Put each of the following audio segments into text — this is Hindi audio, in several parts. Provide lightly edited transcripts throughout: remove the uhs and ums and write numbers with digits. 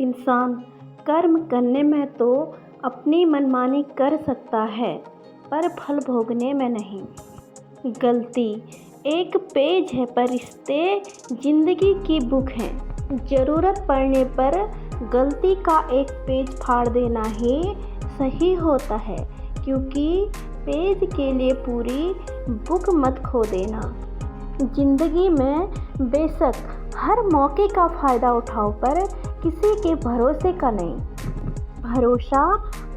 इंसान कर्म करने में तो अपनी मनमानी कर सकता है, पर फल भोगने में नहीं। गलती एक पेज है, पर रिश्ते जिंदगी की बुक हैं। ज़रूरत पड़ने पर गलती का एक पेज फाड़ देना ही सही होता है, क्योंकि पेज के लिए पूरी बुक मत खो देना। जिंदगी में बेशक हर मौके का फ़ायदा उठाओ, पर किसी के भरोसे का नहीं। भरोसा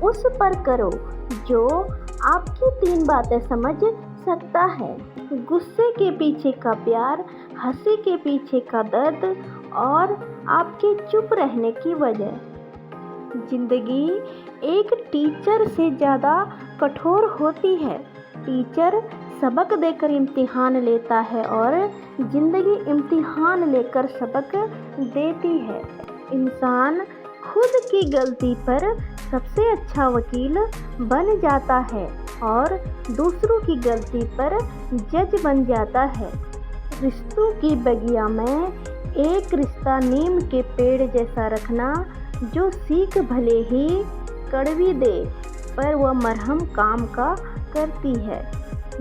उस पर करो जो आपकी 3 बातें समझ सकता है। गुस्से के पीछे का प्यार, हंसी के पीछे का दर्द और आपके चुप रहने की वजह। जिंदगी एक टीचर से ज़्यादा कठोर होती है। टीचर सबक देकर इम्तिहान लेता है और जिंदगी इम्तिहान लेकर सबक देती है। इंसान खुद की गलती पर सबसे अच्छा वकील बन जाता है और दूसरों की गलती पर जज बन जाता है। रिश्तों की बगिया में एक रिश्ता नीम के पेड़ जैसा रखना, जो सीख भले ही कड़वी दे, पर वह मरहम काम का करती है।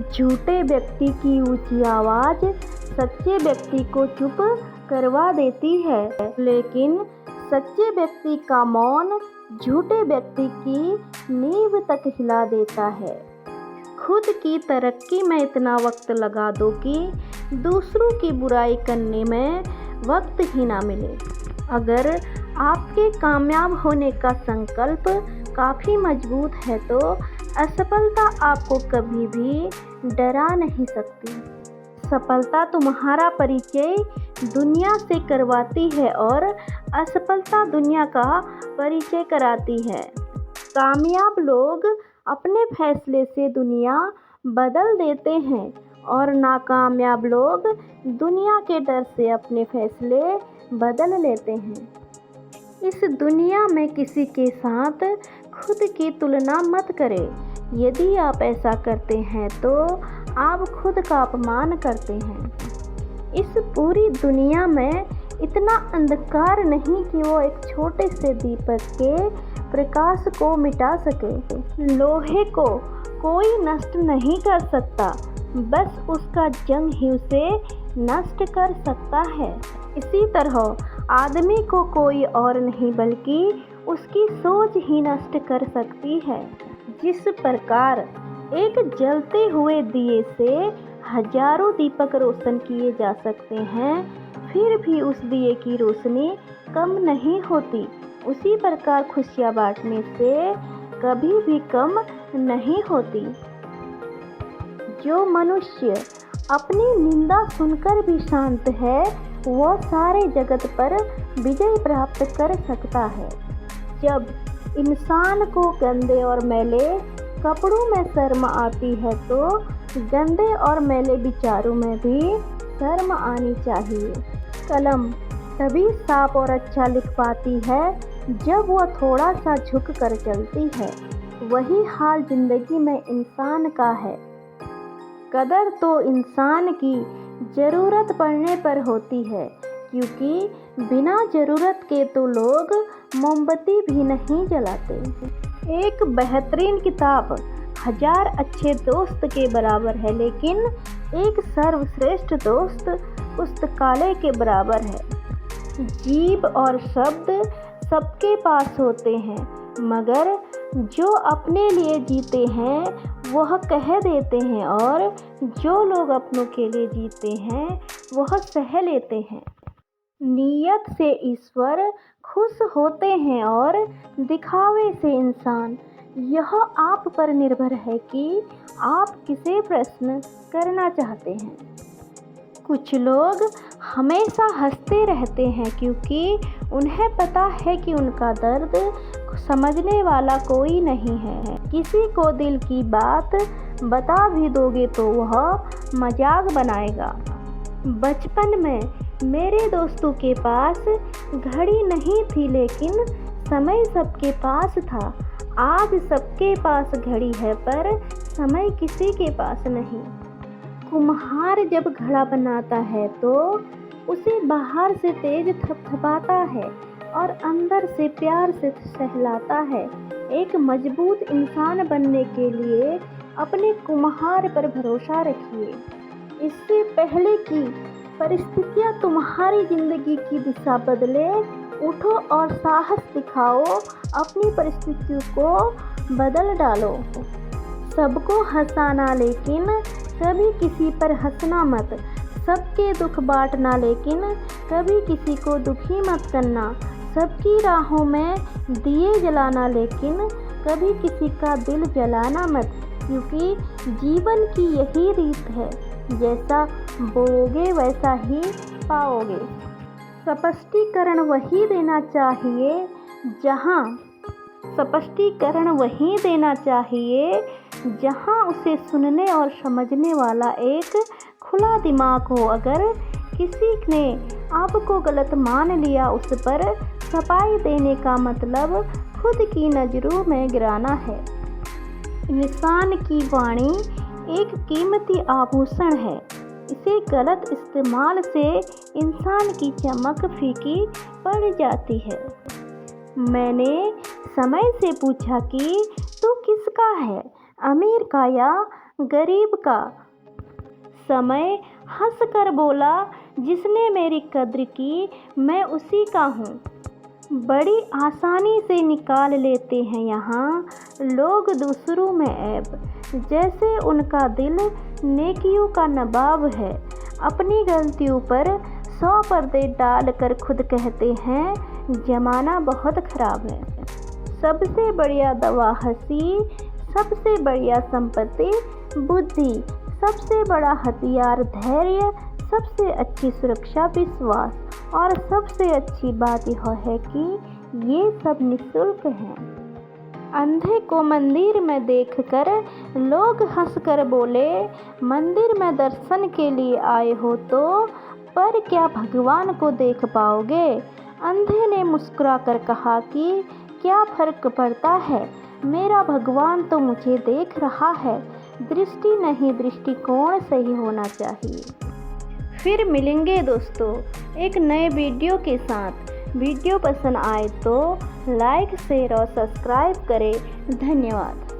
झूठे व्यक्ति की ऊंची आवाज़ सच्चे व्यक्ति को चुप करवा देती है, लेकिन सच्चे व्यक्ति का मौन झूठे व्यक्ति की नींव तक हिला देता है। खुद की तरक्की में इतना वक्त लगा दो कि दूसरों की बुराई करने में वक्त ही ना मिले। अगर आपके कामयाब होने का संकल्प काफ़ी मजबूत है तो असफलता आपको कभी भी डरा नहीं सकती। सफलता तुम्हारा परिचय दुनिया से करवाती है और असफलता दुनिया का परिचय कराती है। कामयाब लोग अपने फैसले से दुनिया बदल देते हैं और नाकामयाब लोग दुनिया के डर से अपने फैसले बदल लेते हैं। इस दुनिया में किसी के साथ खुद की तुलना मत करें। यदि आप ऐसा करते हैं तो आप खुद का अपमान करते हैं। इस पूरी दुनिया में इतना अंधकार नहीं कि वो एक छोटे से दीपक के प्रकाश को मिटा सके। लोहे को कोई नष्ट नहीं कर सकता, बस उसका जंग ही उसे नष्ट कर सकता है। इसी तरह आदमी को कोई और नहीं बल्कि उसकी सोच ही नष्ट कर सकती है। जिस प्रकार एक जलते हुए दिए से हजारों दीपक रोशन किए जा सकते हैं, फिर भी उस दिए की रोशनी कम नहीं होती, उसी प्रकार खुशियाँ बांटने से कभी भी कम नहीं होती। जो मनुष्य अपनी निंदा सुनकर भी शांत है, वह सारे जगत पर विजय प्राप्त कर सकता है। जब इंसान को गंदे और मैले कपड़ों में शर्म आती है, तो गंदे और मैले विचारों में भी शर्म आनी चाहिए। कलम तभी साफ और अच्छा लिख पाती है जब वह थोड़ा सा झुक कर चलती है। वही हाल जिंदगी में इंसान का है। कदर तो इंसान की ज़रूरत पड़ने पर होती है, क्योंकि बिना ज़रूरत के तो लोग मोमबत्ती भी नहीं जलाते। एक बेहतरीन किताब 1000 अच्छे दोस्त के बराबर है, लेकिन एक सर्वश्रेष्ठ दोस्त पुस्तकालय के बराबर है। जीभ और शब्द सबके पास होते हैं, मगर जो अपने लिए जीते हैं वह कह देते हैं, और जो लोग अपनों के लिए जीते हैं वह सह लेते हैं। नीयत से ईश्वर खुश होते हैं और दिखावे से इंसान। यह आप पर निर्भर है कि आप किसे प्रश्न करना चाहते हैं। कुछ लोग हमेशा हंसते रहते हैं, क्योंकि उन्हें पता है कि उनका दर्द समझने वाला कोई नहीं है। किसी को दिल की बात बता भी दोगे तो वह मजाक बनाएगा। बचपन में मेरे दोस्तों के पास घड़ी नहीं थी, लेकिन समय सबके पास था। आज सबके पास घड़ी है, पर समय किसी के पास नहीं। कुम्हार जब घड़ा बनाता है तो उसे बाहर से तेज थपथपाता है, और अंदर से प्यार से सहलाता है। एक मजबूत इंसान बनने के लिए अपने कुम्हार पर भरोसा रखिए। इससे पहले कि परिस्थितियाँ तुम्हारी ज़िंदगी की दिशा बदले, उठो और साहस दिखाओ, अपनी परिस्थितियों को बदल डालो। सबको हंसाना लेकिन कभी किसी पर हंसना मत। सबके दुख बांटना लेकिन कभी किसी को दुखी मत करना। सबकी राहों में दिए जलाना लेकिन कभी किसी का दिल जलाना मत, क्योंकि जीवन की यही रीत है, जैसा बोओगे वैसा ही पाओगे। स्पष्टीकरण वही देना चाहिए जहां उसे सुनने और समझने वाला एक खुला दिमाग हो। अगर किसी ने आपको गलत मान लिया, उस पर सफाई देने का मतलब खुद की नज़रों में गिराना है। इंसान की वाणी एक कीमती आभूषण है। इसे गलत इस्तेमाल से इंसान की चमक फीकी पड़ जाती है। मैंने समय से पूछा कि तू किसका है, अमीर का या गरीब का? समय हंसकर बोला, जिसने मेरी कद्र की मैं उसी का हूँ। बड़ी आसानी से निकाल लेते हैं यहाँ लोग दूसरों में ऐब, जैसे उनका दिल नेकियों का नवाब है। अपनी गलतियों पर 100 पर्दे डाल कर खुद कहते हैं ज़माना बहुत ख़राब है। सबसे बढ़िया दवा हंसी, सबसे बढ़िया संपत्ति बुद्धि, सबसे बड़ा हथियार धैर्य, सबसे अच्छी सुरक्षा विश्वास, और सबसे अच्छी बात यह है कि ये सब निःशुल्क हैं। अंधे को मंदिर में देखकर लोग हंसकर बोले, मंदिर में दर्शन के लिए आए हो तो, पर क्या भगवान को देख पाओगे? अंधे ने मुस्कुराकर कहा कि क्या फ़र्क पड़ता है, मेरा भगवान तो मुझे देख रहा है। दृष्टि नहीं, दृष्टिकोण सही होना चाहिए। फिर मिलेंगे दोस्तों एक नए वीडियो के साथ। वीडियो पसंद आए तो लाइक शेयर और सब्सक्राइब करें। धन्यवाद।